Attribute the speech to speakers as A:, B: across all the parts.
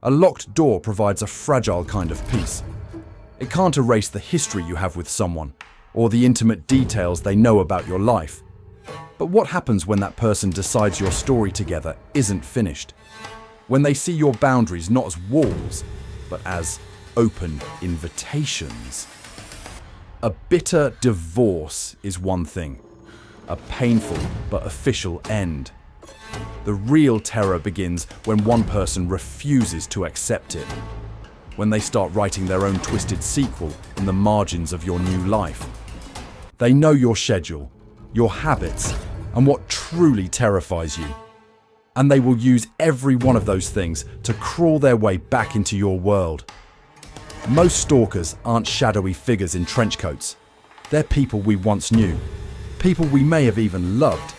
A: A locked door provides a fragile kind of peace. It can't erase the history you have with someone, or the intimate details they know about your life. But what happens when that person decides your story together isn't finished? When they see your boundaries not as walls, but as open invitations? A bitter divorce is one thing, a painful but official end. The real terror begins when one person refuses to accept it, when they start writing their own twisted sequel in the margins of your new life. They know your schedule, your habits, and what truly terrifies you. And they will use every one of those things to crawl their way back into your world. Most stalkers aren't shadowy figures in trench coats. They're people we once knew, people we may have even loved.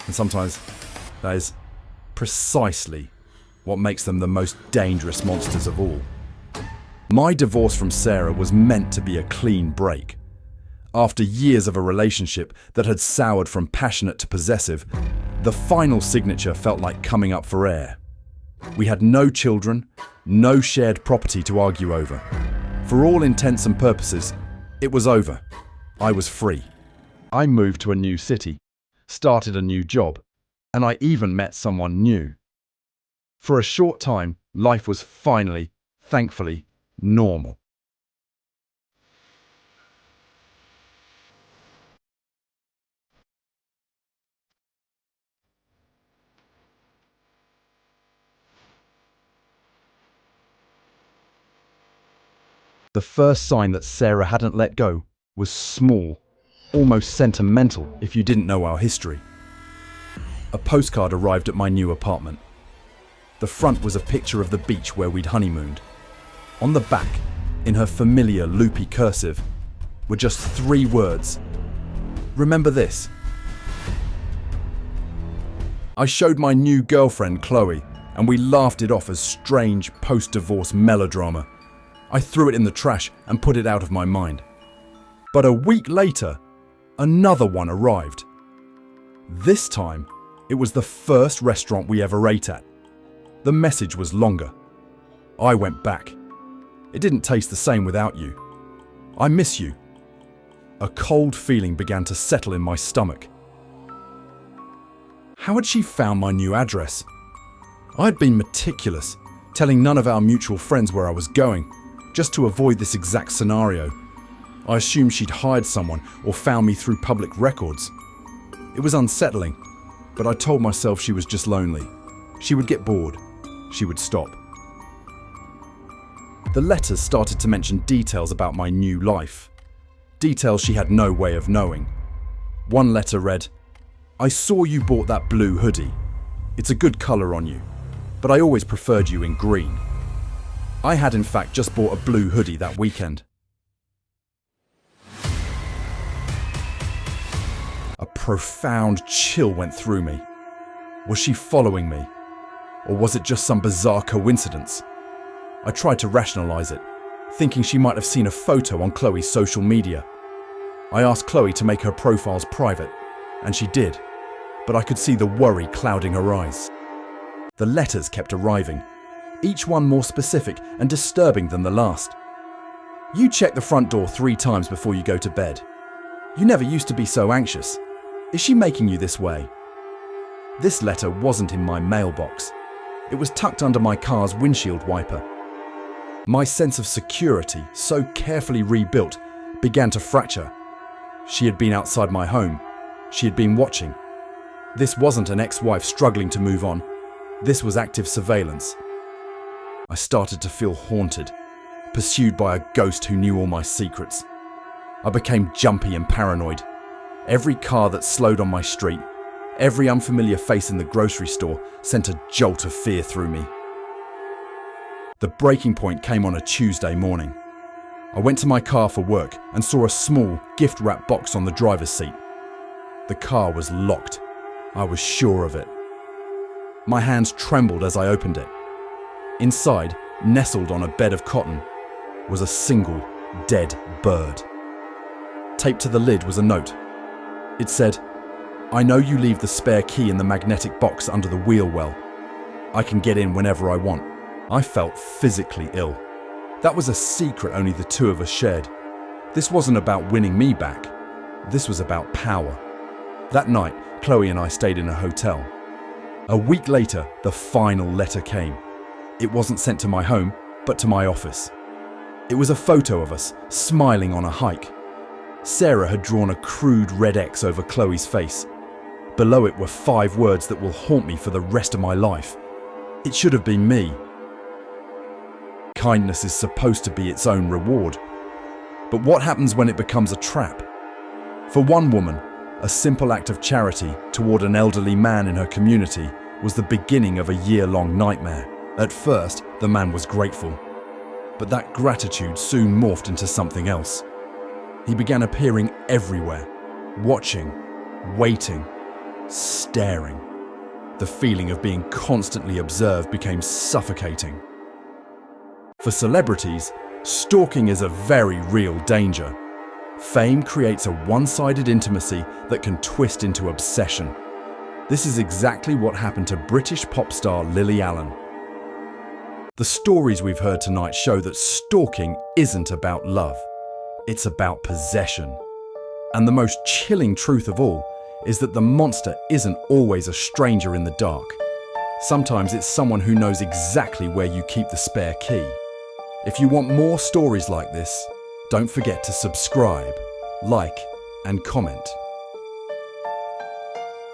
A: And sometimes that is precisely what makes them the most dangerous monsters of all. My divorce from Sarah was meant to be a clean break. After years of a relationship that had soured from passionate to possessive, the final signature felt like coming up for air. We had no children, no shared property to argue over. For all intents and purposes, it was over. I was free. I moved to a new city, started a new job, and I even met someone new. For a short time, life was finally, thankfully, normal. The first sign that Sarah hadn't let go was small, almost sentimental if you didn't know our history. A postcard arrived at my new apartment. The front was a picture of the beach where we'd honeymooned. On the back, in her familiar loopy cursive, were just 3 words. Remember this. I showed my new girlfriend Chloe, and we laughed it off as strange post-divorce melodrama. I threw it in the trash and put it out of my mind. But a week later, another one arrived. This time, it was the first restaurant we ever ate at. The message was longer. I went back. It didn't taste the same without you. I miss you. A cold feeling began to settle in my stomach. How had she found my new address? I had been meticulous, telling none of our mutual friends where I was going, just to avoid this exact scenario. I assumed she'd hired someone or found me through public records. It was unsettling, but I told myself she was just lonely. She would get bored. She would stop. The letters started to mention details about my new life. Details she had no way of knowing. One letter read, "I saw you bought that blue hoodie. It's a good colour on you, but I always preferred you in green." I had in fact just bought a blue hoodie that weekend. A profound chill went through me. Was she following me? Or was it just some bizarre coincidence? I tried to rationalize it, thinking she might have seen a photo on Chloe's social media. I asked Chloe to make her profiles private, and she did, but I could see the worry clouding her eyes. The letters kept arriving, each one more specific and disturbing than the last. "You check the front door 3 times before you go to bed. You never used to be so anxious. Is she making you this way?" This letter wasn't in my mailbox. It was tucked under my car's windshield wiper. My sense of security, so carefully rebuilt, began to fracture. She had been outside my home. She had been watching. This wasn't an ex-wife struggling to move on. This was active surveillance. I started to feel haunted, pursued by a ghost who knew all my secrets. I became jumpy and paranoid. Every car that slowed on my street, every unfamiliar face in the grocery store sent a jolt of fear through me. The breaking point came on a Tuesday morning. I went to my car for work and saw a small, gift-wrapped box on the driver's seat. The car was locked. I was sure of it. My hands trembled as I opened it. Inside, nestled on a bed of cotton, was a single, dead bird. Taped to the lid was a note. It said, "I know you leave the spare key in the magnetic box under the wheel well. I can get in whenever I want. I felt physically ill. That was a secret only the two of us shared. This wasn't about winning me back. This was about power. That night, Chloe and I stayed in a hotel. A week later, the final letter came. It wasn't sent to my home, but to my office. It was a photo of us, smiling on a hike. Sarah had drawn a crude red X over Chloe's face. Below it were 5 words that will haunt me for the rest of my life. It should have been me. Kindness is supposed to be its own reward. But what happens when it becomes a trap? For one woman, a simple act of charity toward an elderly man in her community was the beginning of a year-long nightmare. At first, the man was grateful. But that gratitude soon morphed into something else. He began appearing everywhere, watching, waiting, staring. The feeling of being constantly observed became suffocating. For celebrities, stalking is a very real danger. Fame creates a one-sided intimacy that can twist into obsession. This is exactly what happened to British pop star Lily Allen. The stories we've heard tonight show that stalking isn't about love. It's about possession. And the most chilling truth of all is that the monster isn't always a stranger in the dark. Sometimes it's someone who knows exactly where you keep the spare key. If you want more stories like this, don't forget to subscribe, like, and comment.